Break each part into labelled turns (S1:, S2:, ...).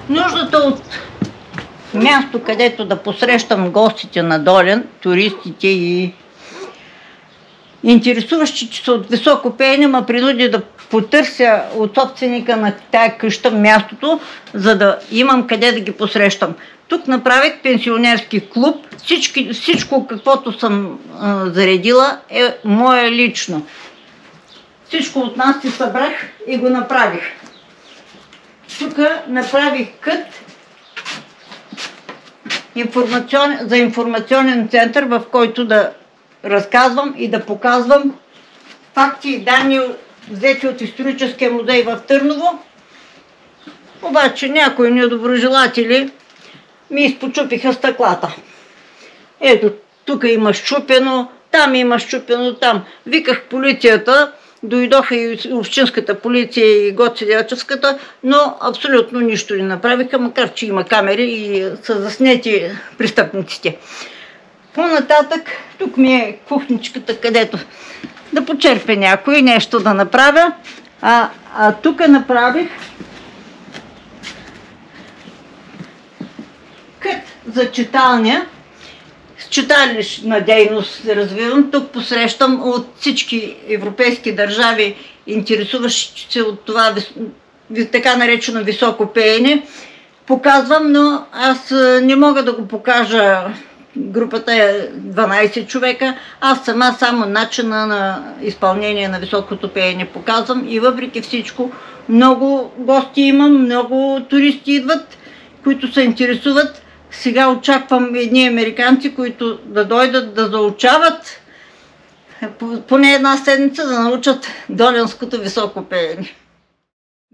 S1: Нуждата от място, където да посрещам гостите на Долен, туристите и интересуващи, че са от високо пеене, ме принуди да потърся от собственика на тая къща мястото, за да имам къде да ги посрещам. Тук направих пенсионерски клуб. Всичко каквото съм заредила е мое лично. Всичко от нас си събрах и го направих. Тук направих кът за информационен център, в който да разказвам и да показвам факти и данни, взети от историческия музей в Търново. Обаче някои недоброжелатели ми изпочупиха стъклата. Ето, тук има счупено, там има счупено, там. Виках полицията, дойдоха и общинската полиция и Гоцеделчевската, но абсолютно нищо не направиха, макар че има камери и са заснети престъпниците. По-нататък, тук ми е кухничката, където да почерпя някой, нещо да направя. А тук направих кът за читалня. С читалищна дейност се развивам. Тук посрещам от всички европейски държави, интересуващи се от това така наречено високо пеене. Показвам, но аз не мога да го покажа. Групата е 12 човека. Аз само начина на изпълнение на високото пеене показвам и въпреки всичко много гости имам, много туристи идват, които се интересуват. Сега очаквам едни американци, които да дойдат да заучават поне една седмица да научат доленското високо пеене.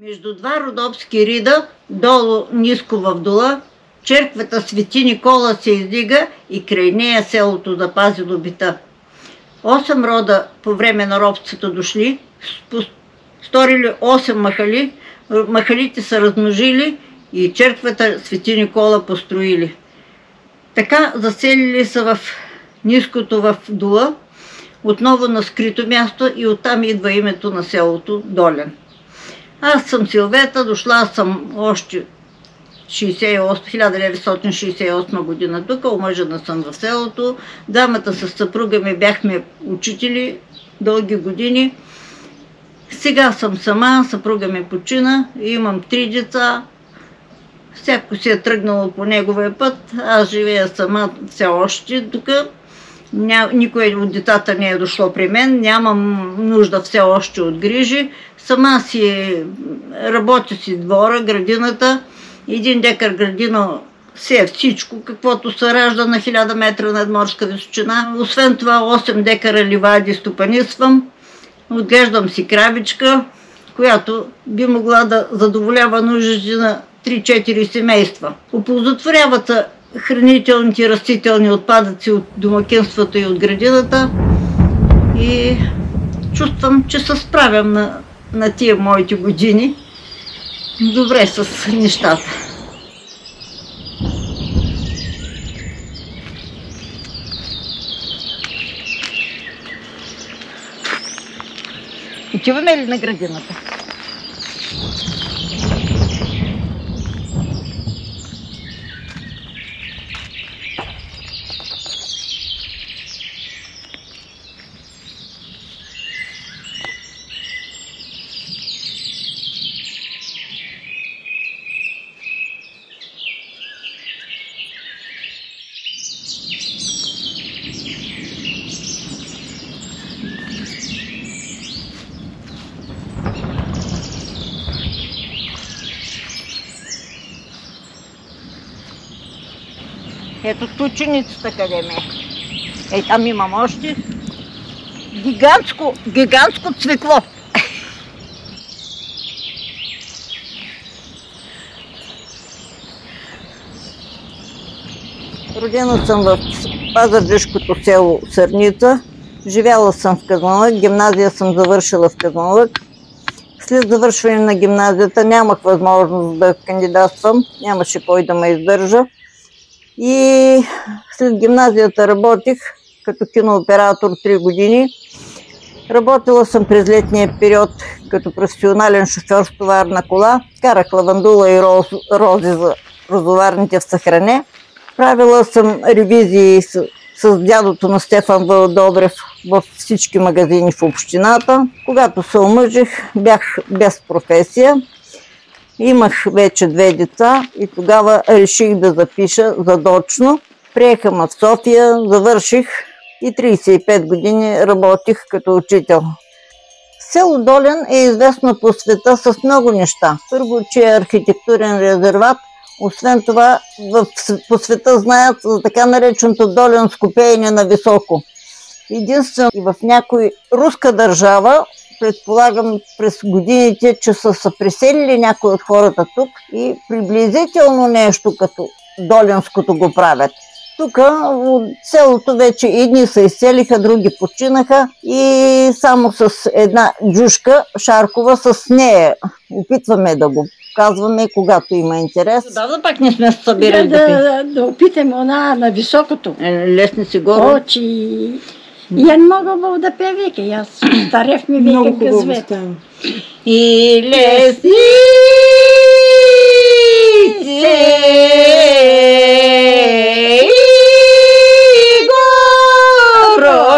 S1: Между два родопски рида, долу ниско в дола, черквата Свети Никола се издига и край нея селото да пази добита. 8 рода по време на робството дошли, сторили 8 махали, махалите са размножили и черквата Свети Никола построили. Така заселили са в ниското в дола, отново на скрито място и оттам идва името на селото Долен. Аз съм Силвета, дошла съм още 1968 година тук, омъжена съм в селото. Дамата с съпруга ми бяхме учители дълги години. Сега съм сама, съпруга ми почина, имам 3 деца. Всяко си е тръгнало по неговия път, аз живея сама все още тук. Никой от децата не е дошло при мен, нямам нужда все още от грижи. Сама си работя си двора, градината. 1 декар градина си е всичко, каквото се ражда на 1000 метра надморска височина. Освен това 8 декара ливади стопанисвам. Отглеждам си кравичка, която би могла да задоволява нуждите на 3-4 семейства. Оползотворяват се хранителните и растителни отпадъци от домакинството и от градината и чувствам, че се справям на тия моите години добре с нещата. Отиваме ли на градината? Ето тученицата къде ме е. Там имам още гигантско цвекло. Родена съм в пазарджишкото село Сърница. Живяла съм в Казанлък, гимназия съм завършила в Казанлък. След завършване на гимназията нямах възможност да кандидатствам, нямаше кой да ме издържа. И след гимназията работих като кинооператор 3 години. Работила съм през летния период като професионален шофьор с товарна кола. Карах лавандула и рози за розоварните в Съхране. Правила съм ревизии с дядото на Стефан Добрев във всички магазини в общината. Когато се омъжих, бях без професия. Имах вече 2 деца и тогава реших да запиша задочно. Приеха ме в София, завърших и 35 години работих като учител. Село Долен е известно по света с много неща. Първо, че е архитектурен резерват. Освен това, по света знаят за така нареченото доленско пеене на високо. Единствено и в някой руска държава, предполагам през годините, че са се преселили някои от хората тук и приблизително нещо като доленското го правят. Тук от селото вече едни се изселиха, други починаха и само с една джушка Шаркова, с нея опитваме да го казваме, когато има интерес.
S2: Да пак не сме се събирали
S3: да опитаме она на високото.
S1: Лесни си горе.
S3: Очи. И я не мога да пея века. И аз старев ми века къзвета.
S1: И лесни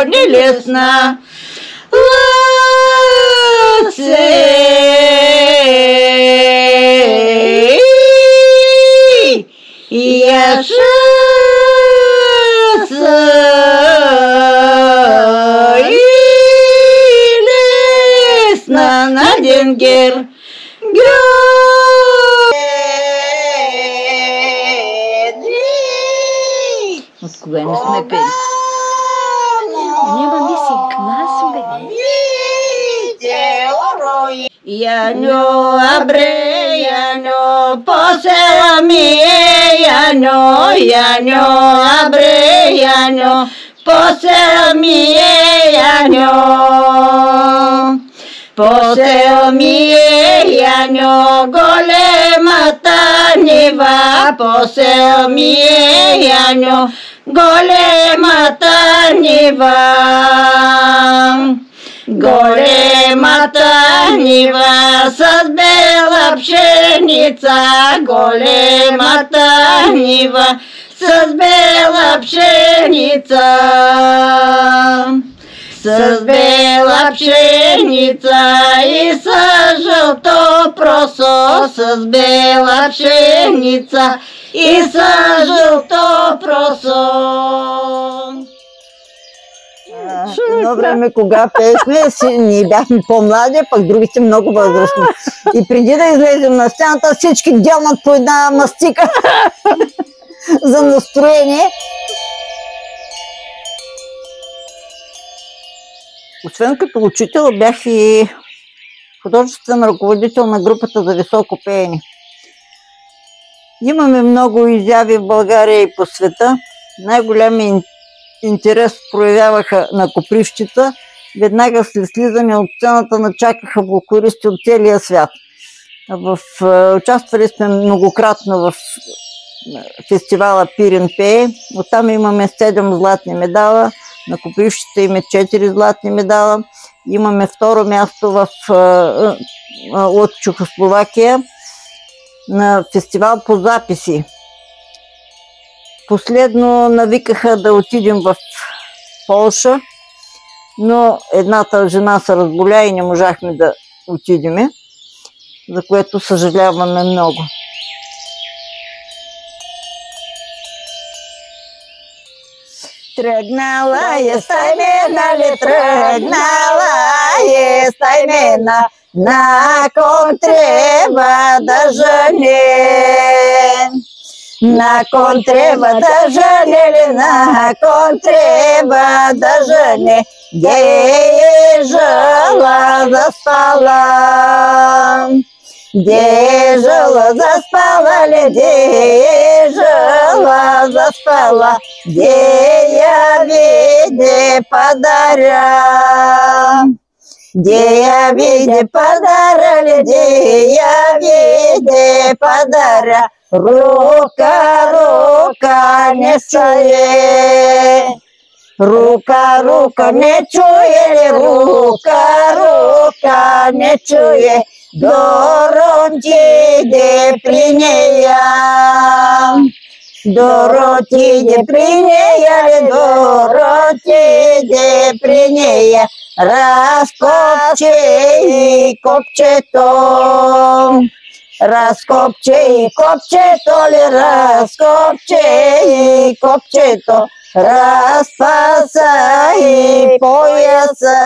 S1: не лесна лъце и яша и лесна на денгер от кога не сме пели?
S3: Няма мисли глас, бе.
S1: Яньо, абре, яньо, посела ми е, яньо, яньо, абре, яньо, посела ми е, яньо. Посела ми е, яньо, големата нива, посела ми е, яньо, големата нива. Големата нива с бела пшеница, големата нива с бела пшеница. С бела пшеница и с жълто просо, с бела пшеница и с жълто просо. Едно време, кога пеехме, ние бяхме по-млади, пък другите много възрастни. И преди да излезем на сцената, всички делнат по една мастика за настроение. Освен като учител, бях и художествен ръководител на групата за високо пеене. Имаме много изяви в България и по света. Най-голям интерес проявяваха на Копривщица. Веднага след слизане от сцената начакаха фолклористи от целия свят. Участвали сме многократно в фестивала Пирин пее. Оттам имаме 7 златни медала. На Копривщица има 4 златни медала. Имаме 2-ро място от Чехословакия на фестивал по записи. Последно навикаха да отидем в Полша, но едната жена се разболя и не можахме да отидем, за което съжаляваме много. Тръгнала е стаймена ли, тръгнала е стаймена, на кон трябва да жене. На кон трябва да жене ли, на кон трябва да жене, где е жила заспала. Где е жила заспала ли, где е жила заспала, где я виде подаря. Где я виде подаря ли, где я виде подаря, рука не сае.
S2: Рука, рука, не чуе ли? Рука, рука, не чуе. Дороти при нея. Дороти при нея, Дороти при нея. Разкопче и копчето. Разкопче и копчето ли, разкопче и копчето. Разпаса и пояса.